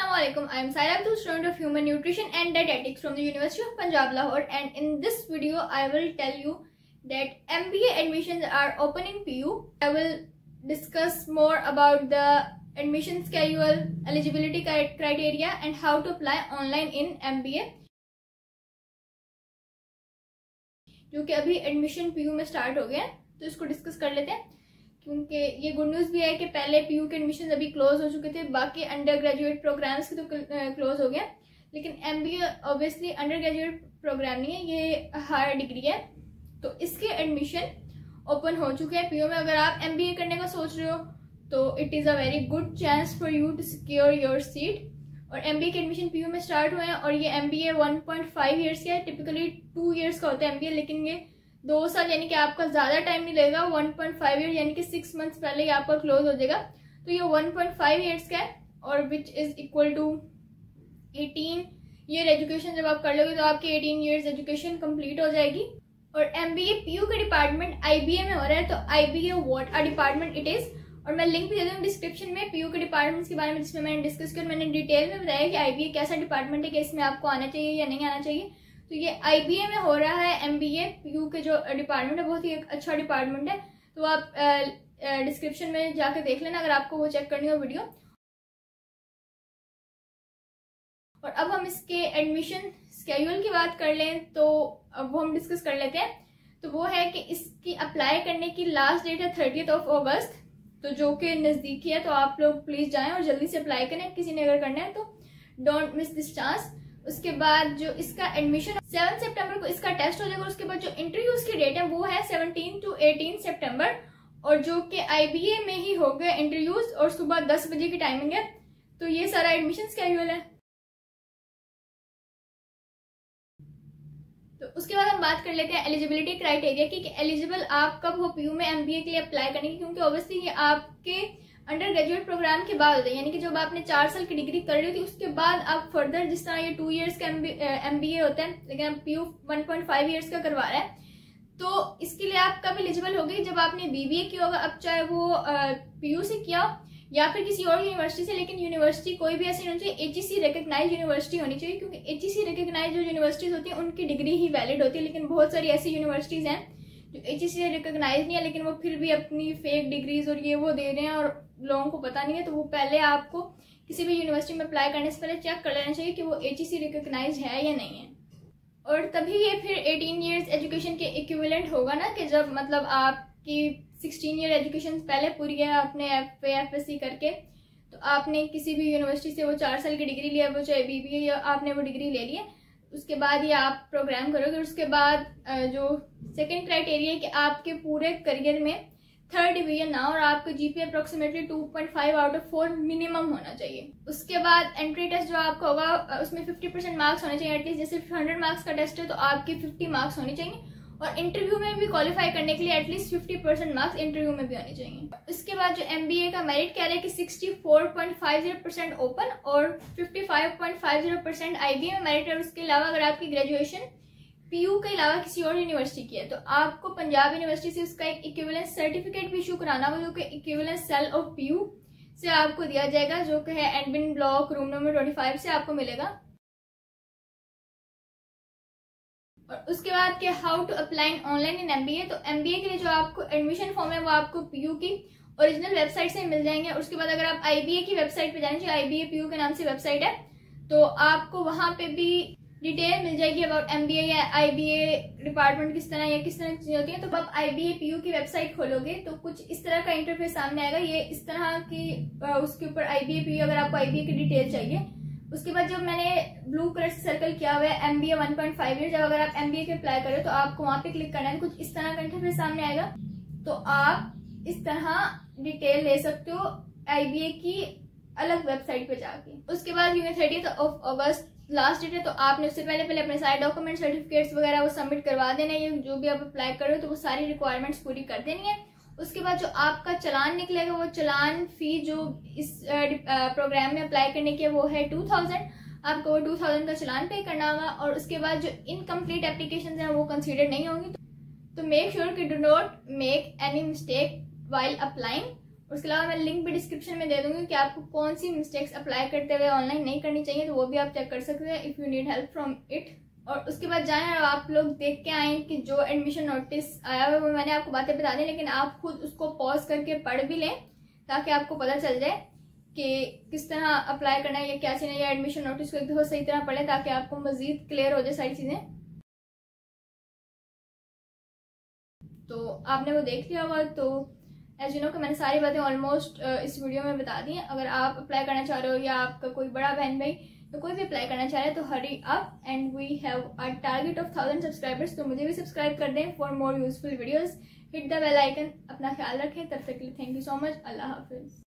Assalamualaikum. I am Saira Abdul, student of Human Nutrition and Dietetics from the University of Punjab, Lahore, and in this video I will tell you that MBA admissions are open in PU. I will discuss more about the admission schedule, eligibility criteria and how to apply online in MBA, जो कि अभी admission PU में start हो गया है, तो इसको discuss कर लेते हैं। क्योंकि ये गुड न्यूज़ भी है कि पहले PU के एडमिशन अभी क्लोज हो चुके थे, बाकी अंडर ग्रेजुएट प्रोग्राम्स के तो क्लोज हो गया, लेकिन MBA obviously undergraduate programme नहीं है, ये हायर डिग्री है, तो इसके एडमिशन ओपन हो चुके हैं PU में। अगर आप MBA करने का सोच रहे हो तो it is a very good chance for you to secure your seat. और MBA के एडमिशन PU में स्टार्ट हुए हैं और ये MBA 1.5 ईयर्स का है। टिपिकली 2 ईयर्स का होता है MBA, लेकिन ये 2 साल यानी कि आपका ज़्यादा टाइम नहीं लगेगा। 1.5 ईयर यानी कि 6 मंथ्स पहले ही आपका क्लोज हो जाएगा। तो ये 1.5 ईयर्स का है और which is equal to 18 year education. जब आप कर लोगे तो आपकी 18 ईयर्स एजुकेशन कंप्लीट हो जाएगी। और MBA PU का डिपार्टमेंट IBA में हो रहा है, तो IBA what a department it is. और मैं लिंक भी दे दूँ डिस्क्रिप्शन में PU के डिपार्टमेंट्स के बारे में, जिसमें मैंने डिस्कस किया। मैंने डिटेल में बताया कि IBA कैसा डिपार्टमेंट है, कि इसमें आपको आना चाहिए या नहीं आना चाहिए। तो ये IBA में हो रहा है MBA PU के जो डिपार्टमेंट है, बहुत ही एक अच्छा डिपार्टमेंट है। तो आप डिस्क्रिप्शन में जाकर देख लेना अगर आपको वो चेक करनी हो वीडियो। और अब हम इसके एडमिशन स्केड्यूल की बात कर लें तो अब वो हम डिस्कस कर लेते हैं। तो वो है कि इसकी अप्लाई करने की लास्ट डेट है 30 अगस्त, तो जो कि नज़दीकी है। तो आप लोग प्लीज़ जाएं और जल्दी से अप्लाई करें, किसी ने अगर करना है तो डोंट मिस दिस चांस। उसके बाद जो इसका एडमिशन 7 सितंबर को इसका टेस्ट हो जाएगा। उसके बाद जो इंटरव्यूज की डेट है वो है 17 to 18 सितंबर, और जो कि IBA में ही हो गए इंटरव्यूज और सुबह 10 बजे की टाइमिंग है। तो ये सारा एडमिशन स्केड्यूल है। तो उसके बाद हम बात कर लेते हैं एलिजिबिलिटी क्राइटेरिया की, कि एलिजिबल आप कब हो PU में MBA के लिए अप्लाई करने की। क्योंकि ऑब्वियसली ये आपके अंडर ग्रेजुएट प्रोग्राम के बाद होता है, यानी कि जब आपने 4 साल की डिग्री कर ली थी उसके बाद आप फर्दर, जिस तरह ये 2 ईयर्स का MBA होता है, लेकिन अब PU 1.5 ईयर्स का करवा रहा है, तो इसके लिए आप कब एलिजिबल हो गई, जब आपने BBA किया होगा। अब चाहे वो PU से किया हो या फिर किसी और यूनिवर्सिटी से, लेकिन यूनिवर्सिटी कोई भी ऐसी होनी चाहिए, HEC रिकग्नाइज यूनिवर्सिटी होनी चाहिए। क्योंकि HEC रिकग्नाइज जो यूनिवर्सिटीज होती हैं उनकी डिग्री ही वैलिड होती है, लेकिन बहुत सारी ऐसी यूनिवर्सिटीज़ हैं जो HEC रिकग्नाइज नहीं है, लेकिन वो फिर भी अपनी फेक डिग्रीज और ये वो दे रहे हैं और लोगों को पता नहीं है। तो वो पहले आपको किसी भी यूनिवर्सिटी में अप्लाई करने से पहले चेक कर लेना चाहिए कि वो HEC रिकग्नाइज है या नहीं है। और तभी ये फिर 18 ईयर्स एजुकेशन के इक्विवेलेंट होगा ना, कि जब मतलब आपकी 16 ईयर एजुकेशन पहले पूरी है आपने FA FSC करके, तो आपने किसी भी यूनिवर्सिटी से वो 4 साल की डिग्री लिया, वो चाहे BBA या आपने वो डिग्री ले ली है, उसके बाद ये आप प्रोग्राम करोगे। उसके बाद जो सेकंड क्राइटेरिया है कि आपके पूरे करियर में 3rd डिवीजन ना, और आपका GPA approximately 2.5 out of 4 minimum होना चाहिए। उसके बाद एंट्री टेस्ट जो आपका होगा उसमें 50% मार्क्स होने चाहिए एटलीस्ट। जैसे 100 मार्क्स का टेस्ट है तो आपके 50 मार्क्स होने चाहिए, और इंटरव्यू में भी क्वालिफाई करने के लिए एटलीस्ट 50% मार्क्स इंटरव्यू में भी होने चाहिए। इसके बाद जो MBA का मेरिट कह रहा है कि 64.50% ओपन और 55.50% IBA में मेरिट है। उसके अलावा अगर आपकी ग्रेजुएशन PU के अलावा किसी और यूनिवर्सिटी की है तो आपको पंजाब यूनिवर्सिटी से उसका एक इक्विवेलेंस सर्टिफिकेट भी इशू कराना होगा, जो कि इक्विवेलेंस सेल ऑफ PU से आपको दिया जाएगा, जो कि है एडमिन ब्लॉक रूम नंबर 25 से आपको मिलेगा। और उसके बाद के how to apply online in MBA। तो MBA के लिए जो आपको एडमिशन फॉर्म है वो आपको PU की ओरिजिनल वेबसाइट से मिल जाएंगे। उसके बाद अगर आप IBA की वेबसाइट पे जाना चाहिए, IBA PU के नाम से वेबसाइट है, तो आपको वहाँ पे भी डिटेल मिल जाएगी अबाउट MBA या IBA डिपार्टमेंट किस तरह या किस तरह चीजें होती हैं। तो आप IBA PU की वेबसाइट खोलोगे तो कुछ इस तरह का इंटरफेस सामने आएगा। ये इस तरह की उसके ऊपर IBA PU अगर आपको IBA की डिटेल चाहिए। उसके बाद जब मैंने ब्लू कलर से सर्कल किया हुआ है MBA 1.5 ईयर, जब अगर आप MBA के अप्लाई करो तो आपको वहाँ पे क्लिक करना है, कुछ इस तरह का इंटरफेस सामने आएगा। तो आप इस तरह डिटेल ले सकते हो IBA की अलग वेबसाइट पे जाके। उसके बाद 30 अगस्त लास्ट डेट है, तो आपने उससे पहले अपने सारे डॉक्यूमेंट सर्टिफिकेट्स वगैरह वो सबमिट करवा देना है। ये जो भी आप अप्लाई कर रहे हो तो वो सारी रिक्वायरमेंट्स पूरी कर देनी है। उसके बाद जो आपका चलान निकलेगा, वो चलान फी जो इस प्रोग्राम में अप्लाई करने की है वो है 2000। आपको वो 2000 का चलान पे करना होगा। और उसके बाद जो इनकम्प्लीट एप्लीकेशन है वो कंसीडर नहीं होंगी। तो मेक श्योर कि do not make any mistake while applying. उसके अलावा मैं लिंक भी डिस्क्रिप्शन में दे दूंगी कि आपको कौन सी मिस्टेक्स अप्लाई करते हुए ऑनलाइन नहीं करनी चाहिए, तो वो भी आप चेक कर सकते हैं if you need help from it. और उसके बाद जाएं और आप लोग देख के आए कि जो एडमिशन नोटिस आया हुआ है वो मैंने आपको बातें बता दी, लेकिन आप खुद उसको पॉज करके पढ़ भी लें ताकि आपको पता चल जाए कि किस तरह अप्लाई करना है या क्या चीज़ है, या एडमिशन नोटिस को एक दफ़ा सही तरह पढ़ें ताकि आपको मज़ीद क्लियर हो जाए सारी चीज़ें। तो आपने वो देख लिया होगा। तो एज यू नो कि मैंने सारी बातें ऑलमोस्ट इस वीडियो में बता दी हैं। अगर आप अप्लाई करना चाह रहे हो या आपका कोई बड़ा बहन भाई तो कोई भी अप्लाई करना चाह रहे हैं तो hurry up, and we have a target of 1000 subscribers. तो मुझे भी सब्सक्राइब कर दें for more useful videos. Hit the bell icon. अपना ख्याल रखें, तब तक के लिए थैंक यू सो मच। अल्लाह हाफिज।